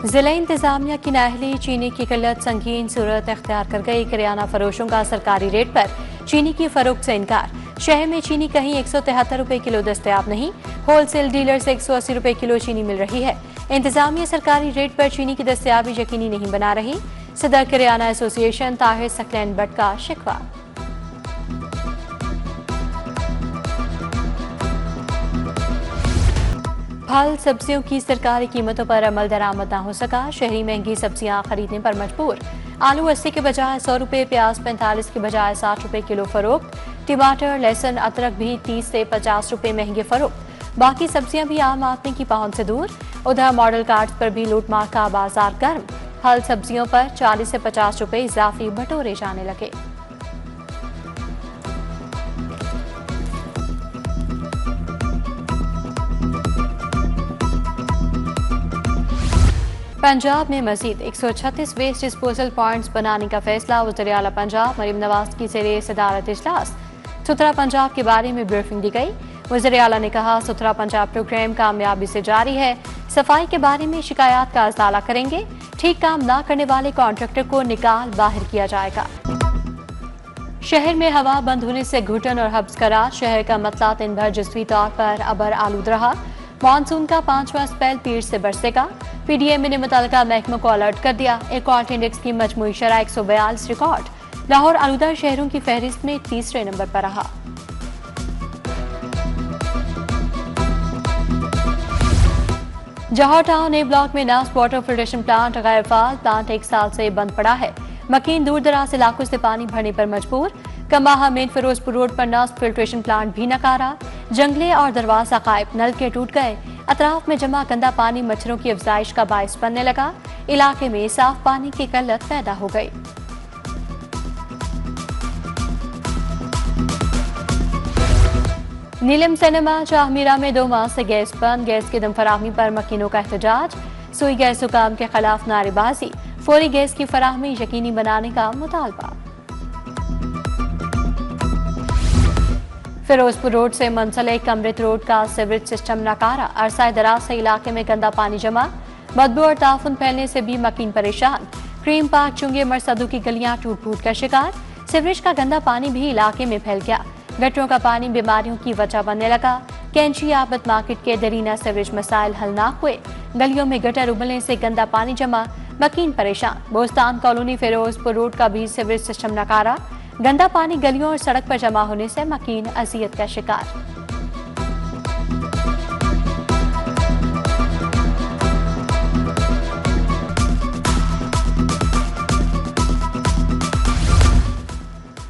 जिला इंतजामिया की नाअहली चीनी की किल्लत संगीन सूरत अख्तियार कर गई। किराना फरोशों का सरकारी रेट पर चीनी की फरोख्त से इनकार। शहर में चीनी कहीं 173 रुपए किलो दस्तयाब नहीं। होलसेल डीलर से 180 रुपए किलो चीनी मिल रही है। इंतजामिया सरकारी रेट पर चीनी की दस्तयाबी यकीनी नहीं बना रही। सदर किराना एसोसिएशन ताहिर सकलैन भट्ट का शिकवा। फल सब्जियों की सरकारी कीमतों पर अमल दरामद न हो सका। शहरी महंगी सब्जियां खरीदने पर मजबूर। आलू 80 के बजाय 100 रुपए, प्याज 45 के बजाय 60 रुपए किलो फरोख्त। टमाटर, लहसुन, अदरक भी 30 से 50 रुपए महंगे फरोख्त। बाकी सब्जियां भी आम आदमी की पहुंच से दूर। उधर मॉडल कार्ड पर भी लूटमार का बाजार गर्म। फल सब्जियों पर 40 से 50 रुपए इजाफी बटोरे जाने लगे। पंजाब में मजीद 136 वेस्ट डिस्पोजल पॉइंट्स बनाने का फैसला। वज़ीर आला पंजाब मरीम नवाज की ज़ेरे सदारत इजलास सुथरा पंजाब के बारे में ब्रीफिंग दी गई। वज़ीर आला ने कहा, सुथरा पंजाब प्रोग्राम कामयाबी से जारी है। सफाई के बारे में शिकायत का इज़ाला करेंगे। ठीक काम न करने वाले कॉन्ट्रैक्टर को निकाल बाहर किया जाएगा। शहर में हवा बंद होने से घुटन और हब्स करार। शहर का मतला दिन भर जुज़वी तौर पर अबर आलूद रहा। मानसून का 5वां स्पेल पीर से बरसेगा। पीडीएम ने मुतल्लिका महकमों को अलर्ट कर दिया। एकॉल्ट इंडेक्स की मजमूई शरह 142 रिकॉर्ड। लाहौर आलूदा शहरों की फहरिस्त में तीसरे नंबर पर रहा। जौहर टाउन ए ब्लॉक में नास्ट वाटर फिल्ट्रेशन प्लांट गैर फाल। प्लांट 1 साल से बंद पड़ा है। मकीन दूर दराज इलाकों से पानी भरने पर मजबूर। कमाहा मेन फिरोजपुर रोड पर नास्ट फिल्ट्रेशन प्लांट भी नकारा। जंगले और दरवाजा गायब। नलके टूट गए। अतराफ में जमा गंदा पानी मच्छरों की अफजाइश का बायस बनने लगा। इलाके में साफ पानी की किल्लत पैदा हो गई। नीलम सिनेमा शाहमीरा में 2 माह से गैस बंद। गैस की दम फराहमी पर मकीनों का एहतजाज। सुई गैस हुकाम के खिलाफ नारेबाजी। फौरी गैस की फराहमी यकीनी बनाने का मुतालबा। फिरोजपुर रोड से मुंसलिक अमृत रोड का सीवरेज सिस्टम नकारा। अरसा दराज से इलाके में गंदा पानी जमा। बदबू और ताफुन फैलने से भी मकीन परेशान। क्रीम पार्क, चुंगे, मरसदू की गलियां टूट फूट का शिकार। सीवरेज का गंदा पानी भी इलाके में फैल गया। गटरों का पानी बीमारियों की वजह बनने लगा। कैंची आबद मार्केट के दरीना सीवरेज मसाइल हल ना हुए। गलियों में गटर उबलने से गंदा पानी जमा। मकीन परेशान। बोस्तान कॉलोनी फिरोजपुर रोड का भी सीवरेज सिस्टम नकारा। गंदा पानी गलियों और सड़क पर जमा होने से मकीन अजियत का शिकार।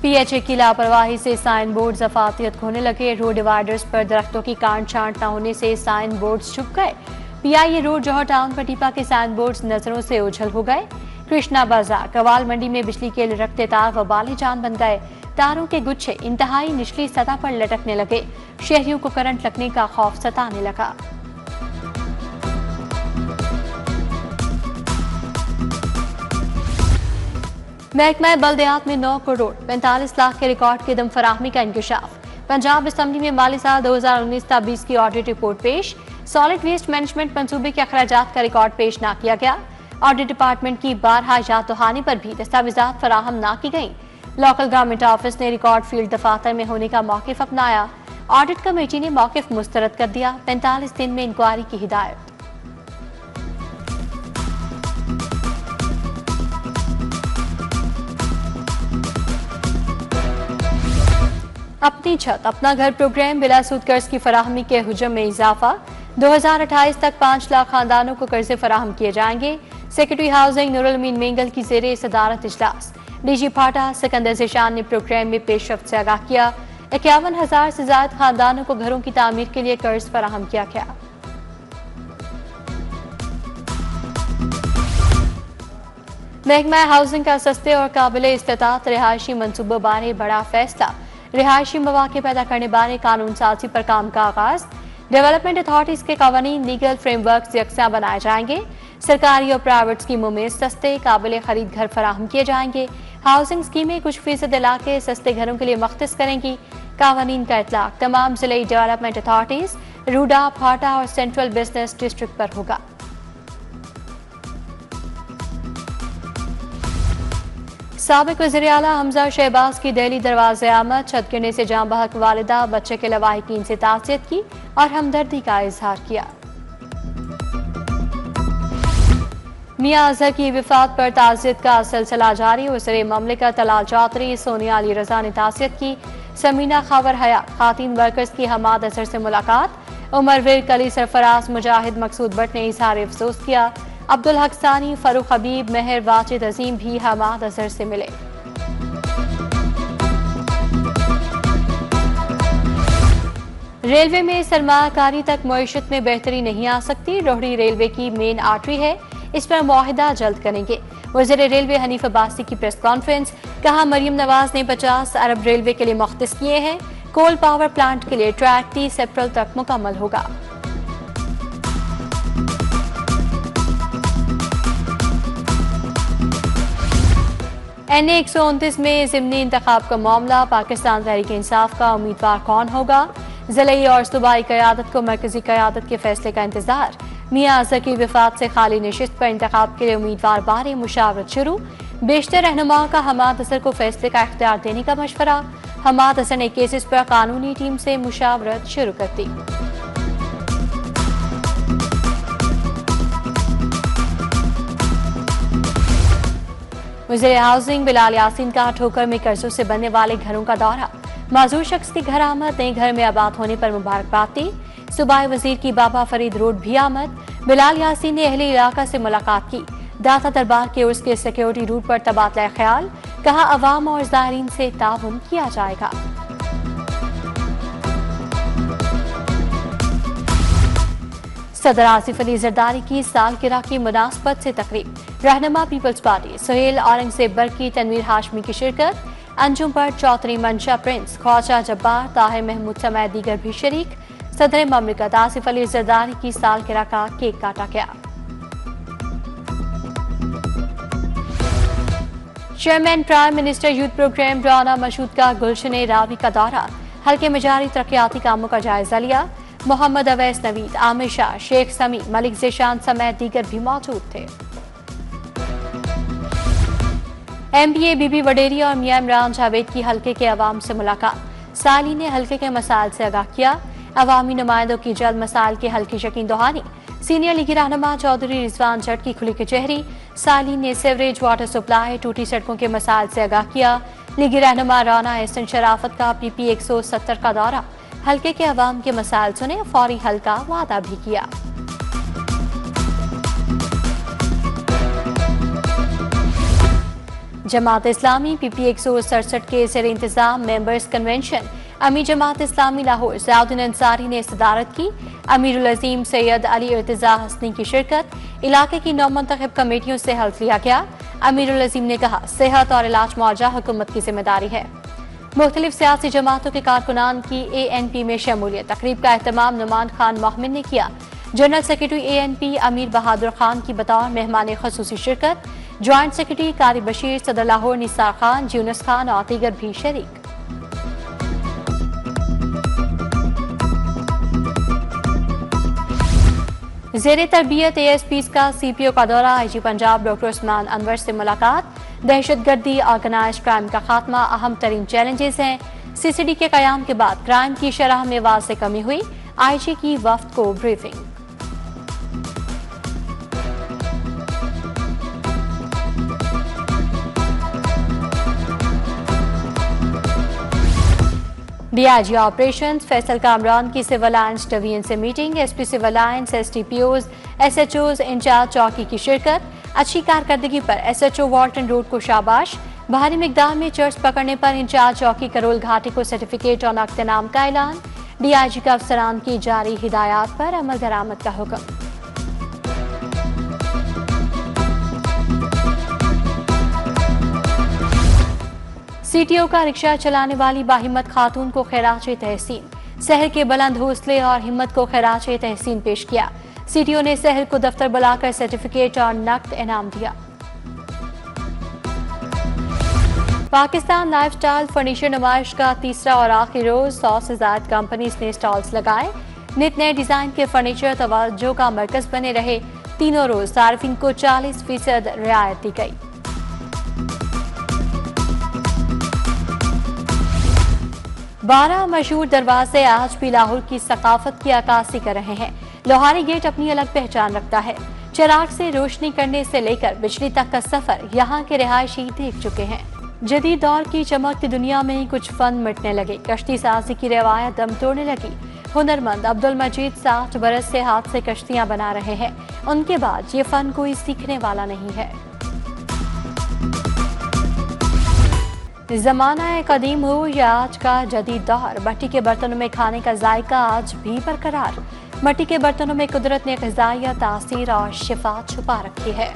पीएचए की लापरवाही से साइन बोर्ड अफातियत खोने लगे। रोड डिवाइडर्स पर दरख्तों की काट छांट न होने से साइन बोर्ड छुप गए। पीआईए रोड जौहर टाउन पर टीपा के साइन बोर्ड नजरों से ओझल हो गए। कृष्णा बाजार, कवाल मंडी में बिजली के लटकते तार वबाले जान बन गए। तारों के गुच्छे इंतहाई निचली सतह पर लटकने लगे। शहरियों को करंट लगने का खौफ सताने लगा। महकमा बल्दियात में 9 करोड़ 45 लाख के रिकॉर्ड की दम फराहमी का इंकशाफ। पंजाब असम्बली में माली साल 2019-20 की ऑडिट रिपोर्ट पेश। सॉलिड वेस्ट मैनेजमेंट मंसूबे के अखराजात का रिकॉर्ड पेश न किया गया। ऑडिट डिपार्टमेंट की बारहा याद दहानी पर भी दस्तावेजात फराहम न की गई। लोकल गवर्नमेंट ऑफिस ने रिकॉर्ड फील्ड दफातर में होने का मौकिफ अपनाया। ऑडिट कमेटी ने मौकिफ मुस्तरद कर दिया। 45 दिन में इंक्वायरी की हिदायत। अपनी छत अपना घर प्रोग्राम बिला सूद कर्ज की फराहमी के हुजम में इजाफा। 2028 तक 5 लाख खानदानों को कर्जे फराहम किए जाएंगे। सेक्रेटरी हाउसिंग नूरुल अमीन मेंगल की ज़ेरे सदारत इजलास। डीजी फाटा सिकंदर ज़ीशान ने प्रोग्राम में पेशरफ्त से आगाह किया। 51,000 से ज्यादा खानदानों को घरों की तामीर के लिए कर्ज फराहम किया गया। महकमा हाउसिंग का सस्ते और काबिल इस्तेताअत रिहायशी मनसूबों बारे बड़ा फैसला। रिहायशी मौके पैदा करने बारे कानून साजी पर काम का आगाज। डेवलपमेंट अथॉरिटीज के कवानीन लीगल फ्रेमवर्क यकसा बनाए जाएंगे। सरकारी और प्राइवेट स्कीमों में सस्ते काबिल खरीद घर फराहम किए जाएंगे। हाउसिंग स्कीमें कुछ फीसद इलाके सस्ते घरों के लिए मख्तिस करेंगी। कावानीन का इतलाक तमाम जिले डेवलपमेंट अथॉरिटीज, रूडा, फाटा और सेंट्रल बिजनेस डिस्ट्रिक्ट पर होगा। साबिक वज़ीर आला हमजा शहबाज की दिल्ली दरवाजे आमद, छत गिरने से जाँ बहक वालिदा बच्चे के लवाहिकीन से ताज़ियत की और हमदर्दी का इजहार किया। मियां अजहर की विफात पर ताज़ियत का सिलसिला जारी, वज़ीर ममलिकत तलाल चौधरी सोनिया अली रजा ने ताज़ियत की। समीना खबर हया खातीन वर्कर्स की हमाद अजहर से मुलाकात, उमर वीर कली सरफराज मुजाहिद मकसूद भट्ट ने इजहार अफसोस किया। अब्दुल हक सानी फरूख हबीब मेहर वाजिद अजीम भी हमाद अजहर से मिले। रेलवे में सरमाकारी तक मईशत में बेहतरी नहीं आ सकती, रोहड़ी रेलवे की मेन आर्टरी है, इस पर मुआहिदा जल्द करेंगे। वज़ीर रेलवे हनीफ अब्बासी की प्रेस कॉन्फ्रेंस, कहा मरियम नवाज ने 50 अरब रेलवे के लिए मुख्तस किए हैं। कोल पावर प्लांट के लिए ट्रैक 30 अप्रैल तक मुकम्मल होगा। NA 129 में ज़िमनी इंतखाब का मामला, पाकिस्तान तहरीक इंसाफ का उम्मीदवार कौन होगा? ज़िले और सूबाई क़यादत को मरकजी क़यादत के फैसले का इंतजार। मियां अजहर की विफात से खाली नशिस्त पर इंतखाब के लिए उम्मीदवार बारे मुशावरत शुरू, बेशतर रहनुमाओं का हमाद अजहर को फैसले का इख्तियार देने का मशवरा। हमाद अजहर ने केसेस पर कानूनी टीम से मुशावरत शुरू कर दी। वज़ीर हाउसिंग बिलाल यासीन का ठोकर में कर्जों से बनने वाले घरों का दौरा, माजूर शख्स की घर आमद, नए घर में आबाद होने पर मुबारकबाद दी। सूबाई वजीर की बाबा फरीद रोड भी आमद, बिलाल यासीन ने अहले इलाका से मुलाकात की। दाता दरबार के उर्स के सिक्योरिटी रूट पर तबादला ख्याल, कहा अवाम और ज़ायरीन से ताउन किया जाएगा। सदर आसिफ अली जरदारी की सालगिरह की मुनासबत से तकरीब, रहनुमा पीपल्स पार्टी सुहेल औरंगजेब बरकी तनवीर हाशमी की शिरकत। अंजुम पर चौधरी मंशा प्रिंस, ख्वाजा जब्बार, ताहिर महमूद समेत दीगर भी शरीक। सदर ममलिकत आसिफ अली जरदारी की सालगिरह का केक काटा गया। Chairman prime minister youth program Rana Mashhood का गुलशन रावी का दौरा, हल्के में जारी तरक्याती कामों का जायजा लिया। मोहम्मद अवैस नवीद, आमिर शाह, शेख समी, मलिक ज़ेशान समेत दीगर भी मौजूद थे। MPA बीबी वडेरी और मियां इमरान जावेद की हल्के के अवाम से मुलाकात, साली ने हल्के के मसाइल से आगाह किया। अवामी नुमाइंदों की जल्द मसाइल के हल की यकीन दहानी, सीनियर लीगी रहनुमा चौधरी रिजवान जट की खुली कचहरी। साली ने सेवरेज वाटर सप्लाई, टूटी सड़कों के मसाइल से आगाह किया। लीगी रहनुमा राना एहसन शराफत का PP 170 का दौरा, हल्के के अवाम के मसाइल सुने, फौरी हल का वादा भी किया। जमात इस्लामी PP 167 के ज़ेर इंतजाम मेंबर्स कन्वेंशन, अमीर जमात इस्लामी लाहौर ज़ियाउद्दीन अंसारी ने सदारत की। अमीरुल अज़ीम सैयद अली इर्तिज़ा हसनी की शिरकत, इलाके की 9 मुंतखब कमेटियों से हल्फ लिया गया। अमीरुल अज़ीम ने कहा सेहत और इलाज मुआवजा हुकूमत की जिम्मेदारी है। मुख्तलिफ सियासी जमातों के कारकुनान की ANP में शमूलियत, तकरीब का एहतमाम नुमान खान मोहमिन ने किया। जनरल सेक्रेटरी ANP अमीर बहादुर खान की बतौर मेहमान खसूसी शिरकत, ज्वाइंट सेक्रेटरी कारी बशीर, सदर लाहौर निसार खान, यूनुस खान और दीगर भी शरीक। ज़ेरे तरबियत ASPs का CPO का दौरा, IG पंजाब डॉक्टर उस्मान अनवर से मुलाकात। दहशतगर्दी, ऑर्गेनाइज्ड क्राइम का खात्मा अहम तरीन चैलेंजेस हैं। CCD के कयाम के बाद क्राइम की शरह में वाज़े कमी हुई, IG की वफ्द को briefing. DIG operations Faisal Kamran की सिविल लाइन्स डिवीजन से meeting, SP civil lines, STPOs, SHOs incharge चौकी की शिरकत। अच्छी कारकर्दगी पर SHO वॉल्टन रोड को शाबाश। भारी मिकदार में चर्च पकड़ने पर इंचार्ज चौकी करोल घाटी को सर्टिफिकेट और नक़द इनाम का ऐलान। DIG का अफसरान की जारी हिदायत पर अमल दरामद का हुक्म। CTO का रिक्शा चलाने वाली बाहिम्मत खातून को खैराज तहसीन, शहर के बुलंद हौसले और हिम्मत को खैराज तहसीन पेश किया। CTO ने शहर को दफ्तर बुलाकर सर्टिफिकेट और नकद इनाम दिया। पाकिस्तान लाइफस्टाइल फर्नीचर नुमाइश का तीसरा और आखिरी रोज 100 से ज्यादा कंपनीज ने स्टॉल्स लगाए। नित नए डिजाइन के फर्नीचर तवज्जो का मरकज बने रहे। तीनों रोज सार्फिन को 40% रियायत दी गई। 12 मशहूर दरवाजे आज भी लाहौर की सकाफत की अक्कासी कर रहे हैं। लोहारी गेट अपनी अलग पहचान रखता है। चिराग से रोशनी करने से लेकर बिजली तक का सफर यहाँ के रिहायशी देख चुके हैं। जदीद दौर की चमकती दुनिया में ही कुछ फन मिटने लगे। कश्ती साजी की रवायत दम तोड़ने लगी। हुनरमंद अब्दुल मजीद 60 बरस से हाथ से कश्तियां बना रहे हैं। उनके बाद ये फन कोई सीखने वाला नहीं है। जमाना कदीम हो या आज का जदीद दौर, मट्टी के बर्तनों में खाने का जायका आज भी बरकरार। मट्टी के बर्तनों में कुदरत ने ग़िज़ाई तासीर और शिफा छुपा रखी है।